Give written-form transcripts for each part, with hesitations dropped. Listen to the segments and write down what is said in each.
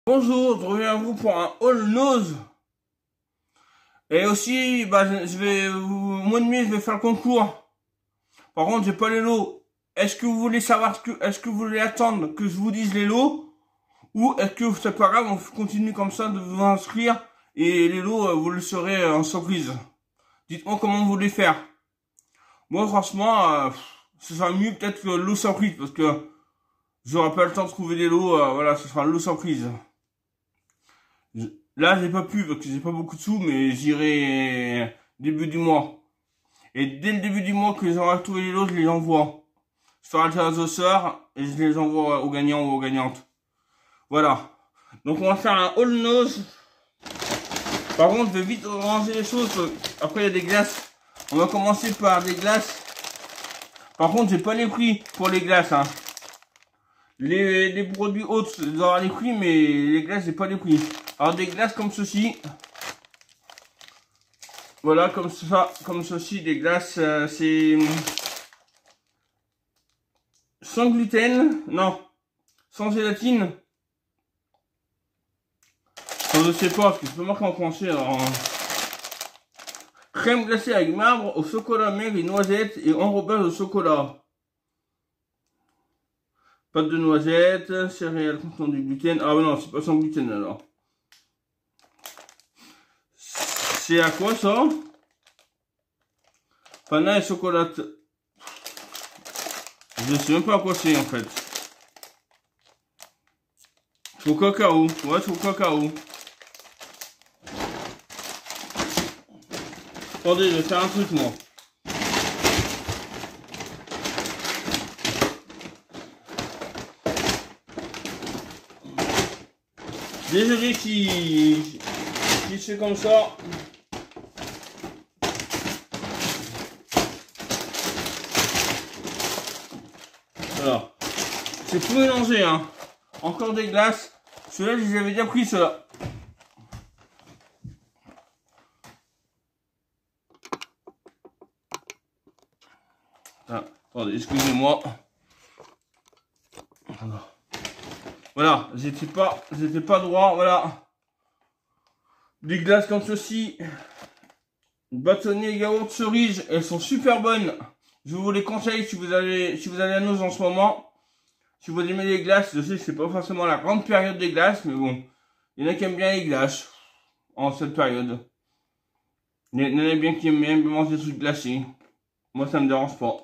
Bonjour, je reviens à vous pour un All Nose. Et aussi, au mois de mai, je vais faire le concours. Par contre, j'ai pas les lots. Est-ce que vous voulez savoir est-ce que vous voulez attendre que je vous dise les lots? Ou est-ce que c'est pas grave, on continue comme ça de vous inscrire et les lots, vous le saurez en surprise. Dites-moi comment vous voulez faire. Moi, franchement, ce sera mieux peut-être que lot surprise parce que j'aurai pas le temps de trouver des lots, voilà, ce sera le lot surprise. Là, j'ai pas pu parce que j'ai pas beaucoup de sous, mais j'irai début du mois. Et dès le début du mois que j'aurai tous les lots, je les envoie. Je ferai le tirage au sort et je les envoie aux gagnants ou aux gagnantes. Voilà. Donc on va faire un all nose. Par contre, je vais vite ranger les choses. Après, il y a des glaces. On va commencer par des glaces. Par contre, j'ai pas les prix pour les glaces. Hein. Les produits autres, j'aurai les prix, mais les glaces, j'ai pas les prix. Alors des glaces comme ceci. Voilà, comme ça, comme ceci, des glaces, c'est sans gluten, non, sans gélatine. Enfin, je sais pas, parce que c'est pas marqué en français. Alors, crème glacée avec marbre au chocolat maigre et noisettes et enrobage au chocolat. Pâte de noisettes, céréales contenant du gluten. Ah non, c'est pas sans gluten alors. C'est à quoi ça? Panna et chocolat. Je sais même pas à quoi c'est en fait. C'est au cacao. Ouais, c'est au cacao. Attendez, je vais faire un truc moi. Désolé si c'est comme ça. Voilà. C'est tout mélangé, hein. Encore des glaces. Ceux-là, je les avais déjà pris, ceux-là. Ah, attendez, excusez-moi. Voilà, j'étais pas droit, voilà. Des glaces comme ceci. Bâtonnier yaourt cerise, elles sont super bonnes. Je vous les conseille si vous allez à Noz en ce moment. Si vous aimez les glaces, je sais que c'est pas forcément la grande période des glaces, mais bon. Il y en a qui aiment bien les glaces en cette période. Il y en a bien qui aiment bien manger des trucs glacés. Moi, ça me dérange pas.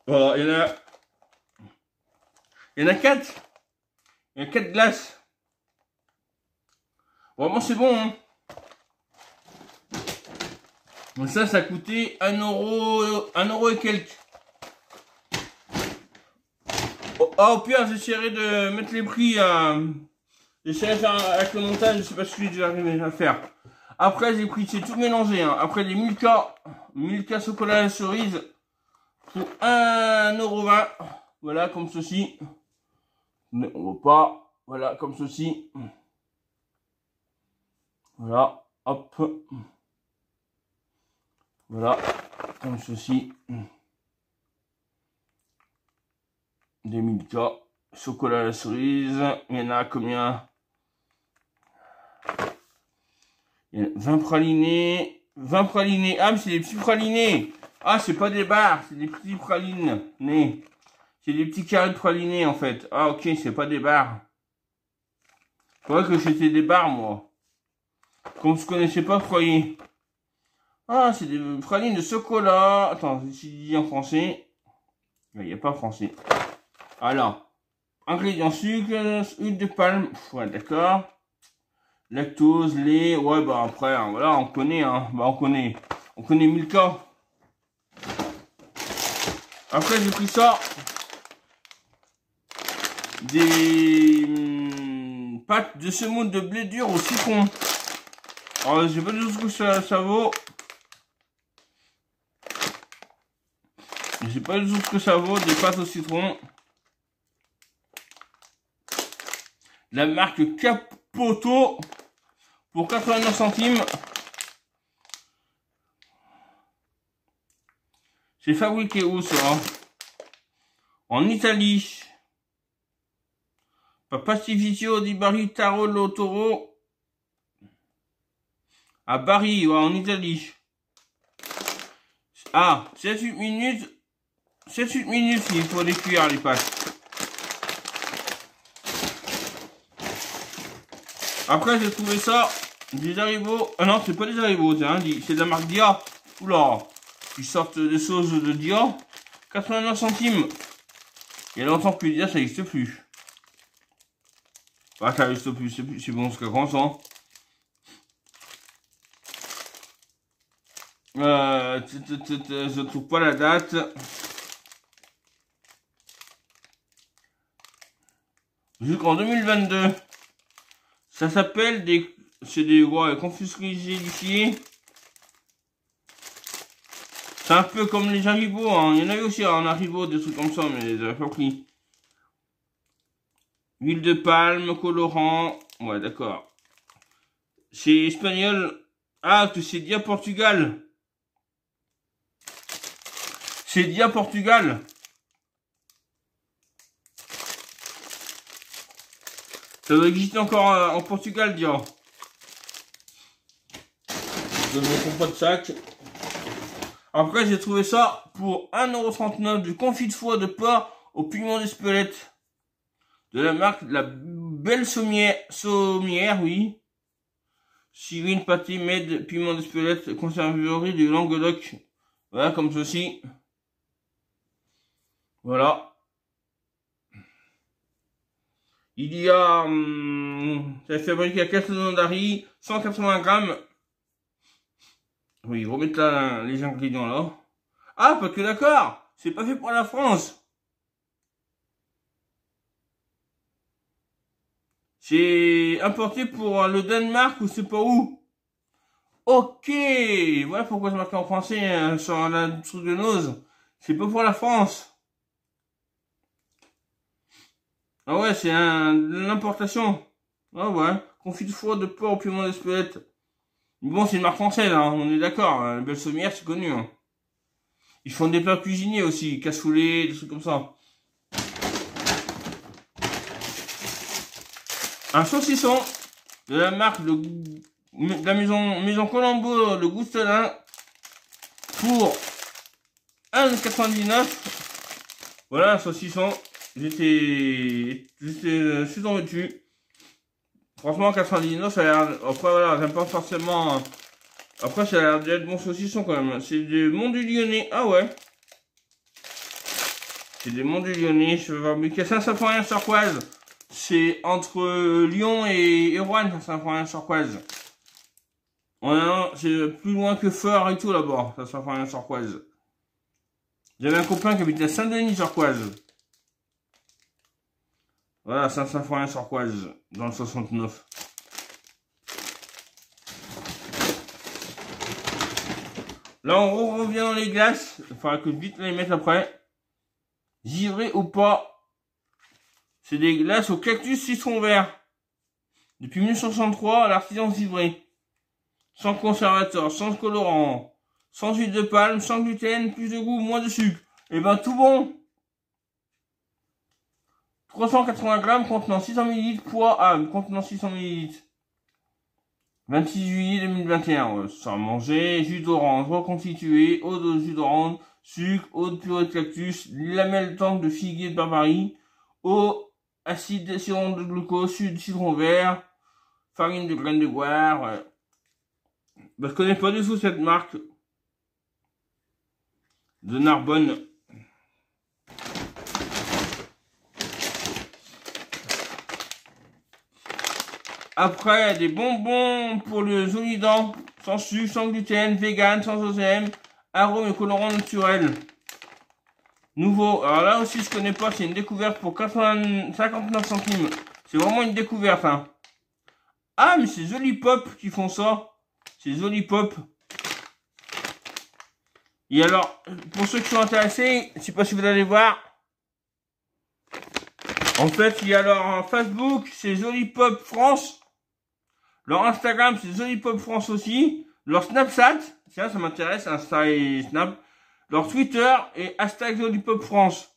Voilà, il y en a 4. Il y a 4 glaces. Vraiment, c'est bon, hein. Ça coûtait 1 € et quelques. Au pire, j'essaierai de mettre les prix j'essaierai de faire avec le montage, je sais pas si j'arrive à faire. Après, j'ai pris, c'est tout mélangé, hein. Après, les Milka chocolat et cerise pour 1,20 €. Voilà, comme ceci. Mais on voit pas. Voilà, comme ceci. Voilà, hop. Voilà, comme ceci. Des Milka chocolat à la cerise. Il y en a combien? Il y a 20 pralinés. 20 pralinés. Ah, mais c'est des petits pralinés. Ah, c'est pas des barres, c'est des petits pralinés. C'est des petits carrés de pralinés en fait. Ah, ok, c'est pas des barres. C'est vrai que c'était des barres, moi. Comme je connaissais pas, croyez. Ah, c'est des pralines de chocolat. Attends, je dis en français. Il n'y a pas français. Alors, ingrédients sucre, huile de palme. Ouais, d'accord. Lactose, lait. Ouais, bah après, hein, voilà, on connaît, hein. Bah, on connaît Milka. Après, j'ai pris ça. Des pâtes de semoule de blé dur au citron. Alors, je sais pas du tout ce que ça vaut. Je sais pas du tout ce que ça vaut, des pâtes au citron. La marque Capoto pour 89 centimes. C'est fabriqué où ça? En Italie. Pastificio di Bari Tarolo Toro. À Bari, ouais, en Italie. Ah, 7-8 minutes. 7-8 minutes, il faut les cuire, les pâtes. Après, j'ai trouvé ça, des Haribo. Ah non, c'est pas des Haribo, c'est de la marque Dia. Oula, ils sortent des sauces de Dia. 89 centimes. Il y a longtemps que Dia, ça n'existe plus. Ah, ça n'existe plus, c'est bon, c'est quand ça. Je trouve pas la date. Jusqu'en 2022. Ça s'appelle des... C'est des... Ouais, confiseries gélifiées. C'est un peu comme les Haribo, hein. Il y en avait aussi en Haribo, des trucs comme ça, mais j'avais pas pris. Huile de palme, colorant. Ouais, d'accord. C'est espagnol. Ah, c'est Dia Portugal. C'est Dia Portugal. Ça doit exister encore en Portugal, Dia. Je ne me trompe pas de sac. Après, j'ai trouvé ça pour 1,39 € du confit de foie de porc au piment d'Espelette. De la marque La Belle Sommière, oui. Cyrine, pâté, med, piment d'Espelette, conserverie du Languedoc. Voilà, comme ceci. Voilà. Il y a, ça est fabriqué à Castelnaudary, 180 grammes. Oui, remettre là, les ingrédients là. Ah, parce que d'accord, c'est pas fait pour la France. C'est importé pour le Danemark ou c'est pas où. Ok, voilà pourquoi c'est marqué en français sur la truc de nose. C'est pas pour la France. Ah ouais, c'est l'importation. Ah ouais, confit de foie de porc au piment d'Espelette. Bon, c'est une marque française, hein, on est d'accord. La Belle Sommière, c'est connu. Hein. Ils font des plats cuisinés aussi, cassoulet, des trucs comme ça. Un saucisson de la marque de la maison Colombo, le Goustelin, pour 1,99 €. Voilà un saucisson. J'étais je suis tombé dessus. Franchement, 99, ça a l'air... Après, voilà, j'aime pas forcément... Après, ça a l'air d'être bon saucisson, quand même. C'est des Monts du Lyonnais. Ah ouais. C'est des Monts du Lyonnais. Je vais fabriquer Saint-Symphorien-sur-Coise. C'est entre Lyon et Rouen, Saint-Symphorien-sur-Coise. C'est plus loin que Feur et tout, là-bas, Saint-Symphorien-sur-Coise. J'avais un copain qui habitait à Saint-Denis-sur-Coise. Voilà, Saint-Symphorien-sur-Coise, dans le 69. Là, on revient dans les glaces. Il faudra que vite les mettre après. Givré ou pas. C'est des glaces au cactus citron vert. Depuis 1963, l'artisan givré. Sans conservateur, sans colorant, sans huile de palme, sans gluten, plus de goût, moins de sucre. Et ben tout bon. 380 grammes contenant 600 ml, poids contenant 600 ml. 26 juillet 2021, ça à manger, jus d'orange reconstitué, eau de jus d'orange, sucre, eau de purée de cactus, lamelle tendre de figuier de barbarie, eau, acide sirop de glucose, sucre de citron vert, farine de graines de goire. Je connais pas du tout cette marque de Narbonne. Après, des bonbons pour le joli dent, sans sucre, sans gluten, vegan, sans OGM, arôme et colorant naturel. Nouveau. Alors là aussi, je connais pas, c'est une découverte pour 59 centimes. C'est vraiment une découverte, hein. Ah, mais c'est Jolly Pop qui font ça. C'est Jolly Pop. Et alors, pour ceux qui sont intéressés, je sais pas si vous allez voir. En fait, il y a leur Facebook, c'est Jolly Pop France. Leur Instagram, c'est Jolly Pop France aussi. Leur Snapchat, tiens, ça m'intéresse, Insta et Snap. Leur Twitter et hashtag Jolly Pop France.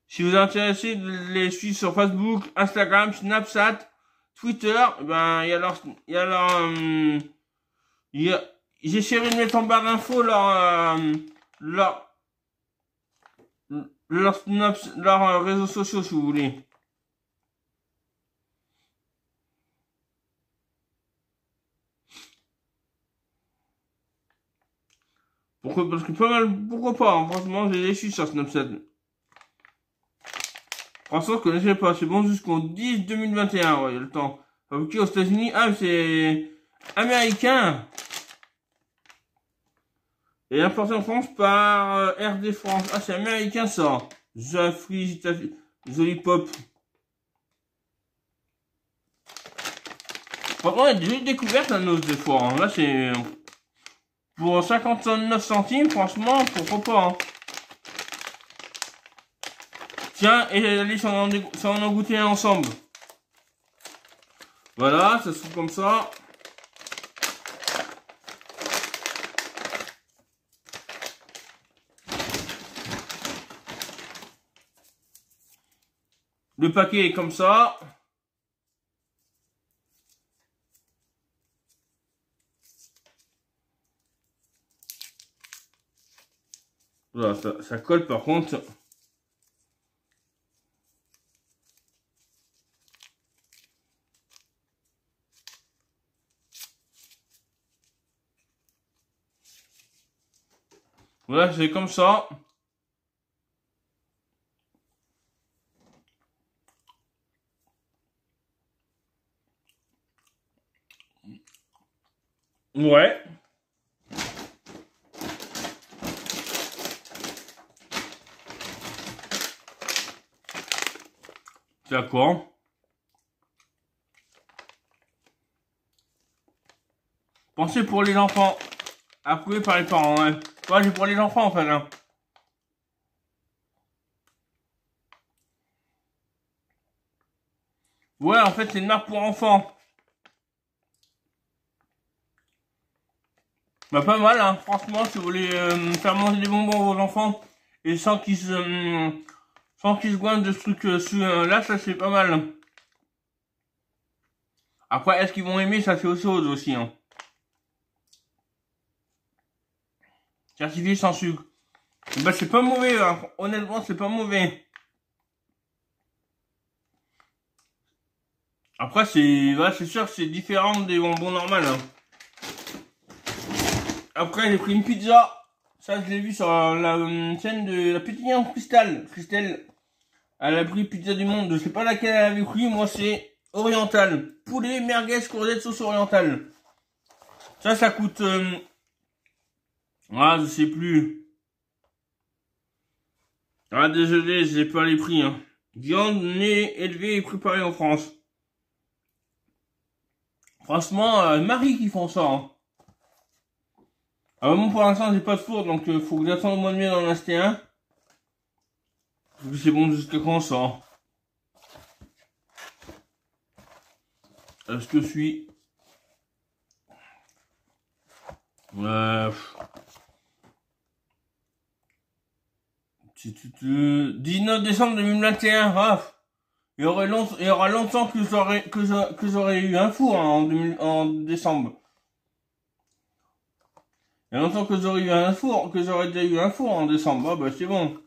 Si vous êtes intéressé de les suivre sur Facebook, Instagram, Snapchat, Twitter, ben, j'essaierai de mettre en barre d'infos leur, leurs réseaux sociaux, si vous voulez. Parce que pas mal, pourquoi pas, hein, franchement, j'ai déçu sur Snapchat. Franchement, je connaissais pas, c'est bon jusqu'au 10 2021, ouais, il y a le temps. Ok, aux États-Unis, ah, c'est américain. Et importé en France par RD France. Ah, c'est américain, ça. Jafri, Joli Pop. Franchement, il y a des jolies découvertes à nos des fois, hein. Là, c'est pour 59 centimes, franchement, pourquoi pas, hein. Tiens, et allez, ça en a goûté un ensemble. Voilà, ça se trouve comme ça. Le paquet est comme ça. Voilà, ça colle par contre. Voilà, c'est comme ça. Ouais. D'accord. Pensez pour les enfants. Approuvé par les parents, hein. Ouais, c'est pour les enfants, en fait, hein. Ouais, en fait, c'est une marque pour enfants. Bah, pas mal, hein. Franchement, si vous voulez faire manger des bonbons à vos enfants et sans qu'ils se goinfrent de ce truc là, ça c'est pas mal. Après, est-ce qu'ils vont aimer, ça c'est autre chose aussi, hein. Certifié sans sucre. Bah, c'est pas mauvais, hein. Honnêtement, c'est pas mauvais. Après, c'est sûr que c'est différent des bonbons normaux, hein. Après, j'ai pris une pizza. Ça, je l'ai vu sur la chaîne de la pétillante Cristal. Christelle, elle a pris pizza du monde. Je sais pas laquelle elle avait pris. Moi, c'est oriental. Poulet, merguez, courgette, sauce orientale. Ça coûte... ah, je sais plus. Ah, désolé, j'ai pas les prix, hein. Viande née, élevée et préparée en France. Franchement, Marie qui font ça, hein. Ah, bon, pour l'instant, j'ai pas de four, donc faut que j'attende au mois de mai d'en acheter un. C'est bon jusqu'à quand ça? Est-ce que je suis... 19 décembre 2021. Ah, il y aura longtemps que j'aurais eu un four, hein, en décembre. Il y a longtemps que j'aurais eu un four, que j'aurais déjà eu un four en décembre. Ah bah c'est bon.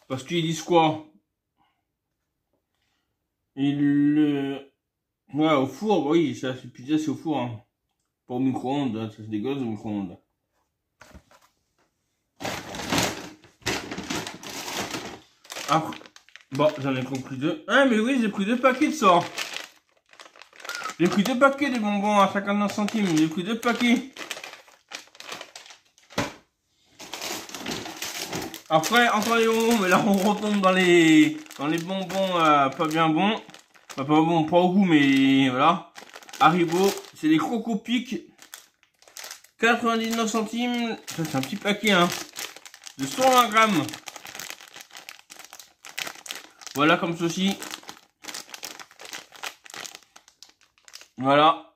Parce qu'ils disent quoi? Ouais, au four, oui, ça c'est pizza, c'est au four, hein. Pas au micro-ondes, hein, ça se dégueule au micro-ondes. Ah, bon, j'en ai compris deux. Ah, mais oui, j'ai pris 2 paquets de ça. J'ai pris 2 paquets de bonbons à 59 centimes. J'ai pris 2 paquets. Après, encore les bonbons, mais là on retombe dans les bonbons pas bien bons. Enfin, pas bon, pas au goût, mais voilà. Haribo, c'est des Croco Pic. 99 centimes. Ça, c'est un petit paquet, hein. De 120 grammes. Voilà, comme ceci. Voilà.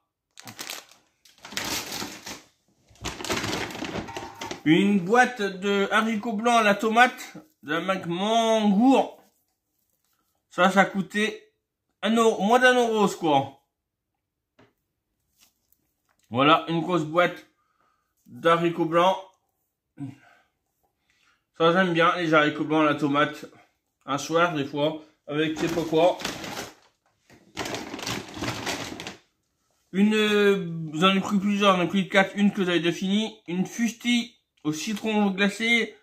Une boîte de haricots blancs à la tomate de la marque Mangour. Ça coûtait moins d'1 euro, quoi. Voilà, une grosse boîte d'haricots blancs. Ça, j'aime bien les haricots blancs à la tomate. Un soir, des fois, avec je sais pas quoi. J'en ai pris plusieurs, j'en ai pris 4. Une que j'avais déjà fini. Une fustille au citron glacé.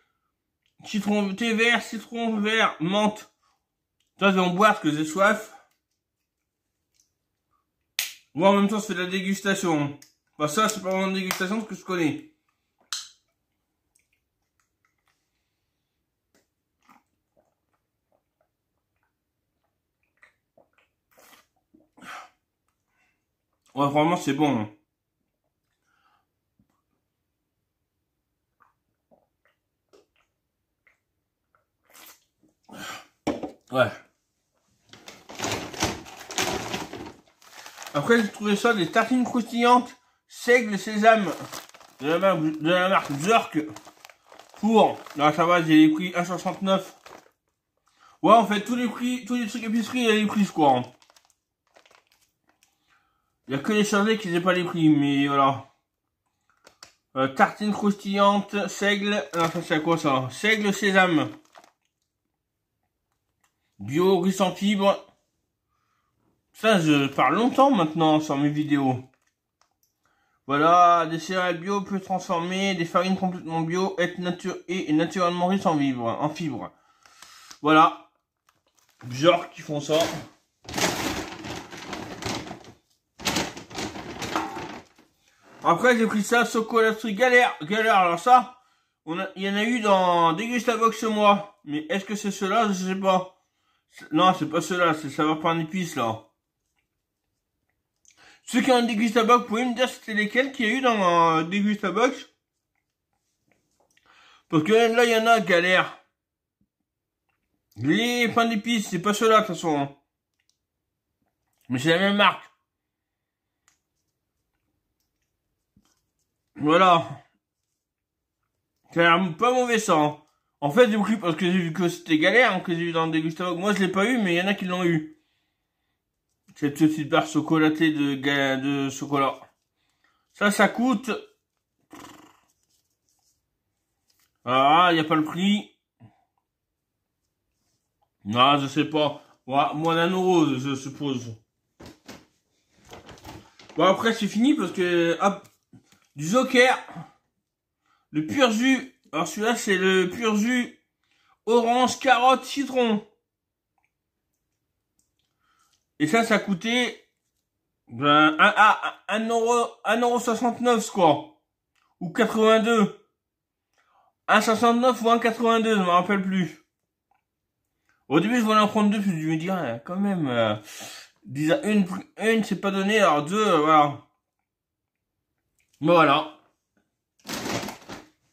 Citron thé vert, citron vert, menthe. Ça, je vais en boire parce que j'ai soif. Moi, en même temps, je fais de la dégustation. Enfin, ça, c'est pas vraiment une dégustation parce que je connais. Ouais, vraiment, c'est bon. Ouais. Après, j'ai trouvé ça des tartines croustillantes, seigle sésame, de la marque Zurk. Pour, là, ça va, j'ai les prix 1,69. Ouais, en fait, tous les trucs épicerie, il y a les prix, quoi. Il y a que les chargés qui n'ont pas les prix, mais voilà. Tartine croustillante, seigle, non, ça c'est à quoi ça? Seigle sésame. Bio, riche en fibres. Ça, je parle longtemps maintenant sur mes vidéos. Voilà, des céréales bio peu transformées, des farines complètement bio et naturellement riches en fibres. Voilà. Genre qui font ça. Après, j'ai pris ça, chocolaterie galère. Alors ça, il y en a eu dans Dégustabox chez moi. Mais est-ce que c'est ceux-là? Je sais pas. Non, c'est pas ceux-là, ça va pas en épices, là. Ceux qui ont un Dégustabox, vous pouvez me dire c'était lesquels qu'il y a eu dans un Dégustabox? Parce que là, il y en a galère. Les pains d'épices, c'est pas ceux-là, de toute façon. Mais c'est la même marque. Voilà. Ça a l'air pas mauvais, ça. Hein. En fait, j'ai pris parce que j'ai vu que c'était galère, hein, que j'ai eu dans le Dégustabox. Moi, je l'ai pas eu, mais il y en a qui l'ont eu. Cette petite barre chocolatée de chocolat. Ça coûte... Ah, il n'y a pas le prix. Non, je sais pas. Ouais, moins d'1 euro, je suppose. Bon, après, c'est fini parce que... Hop, du Joker. Le pur jus. Alors, celui-là, c'est le pur jus orange, carotte, citron. Et ça coûtait... Ben, 1,69 quoi. Ou 82. 1,69 ou 1,82, je me rappelle plus. Au début, je voulais en prendre deux, puis je me dis, ah, quand même, déjà une c'est pas donné, alors deux, voilà. Mais voilà.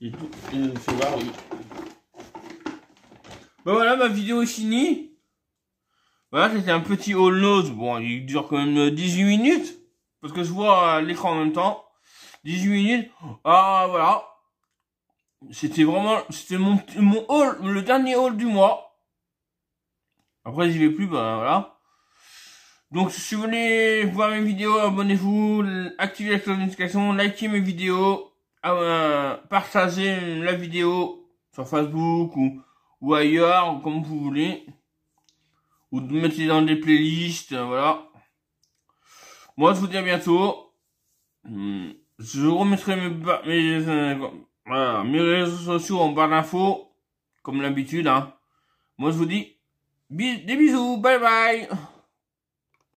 Et tout, c'est voir, oui. Ben voilà, ma vidéo est finie. Voilà, c'était un petit haul nose. Bon, il dure quand même 18 minutes. Parce que je vois l'écran en même temps. 18 minutes. Ah, voilà. C'était mon haul, le dernier haul du mois. Après, j'y vais plus, ben voilà. Donc, si vous voulez voir mes vidéos, abonnez-vous, activez la cloche de notification, likez mes vidéos, partagez la vidéo sur Facebook ou ailleurs, comme vous voulez. Ou mettez dans des playlists, voilà. Moi, je vous dis à bientôt. Je vous remettrai mes réseaux sociaux en barre d'infos, comme l'habitude, hein. Moi, je vous dis des bisous, bye bye.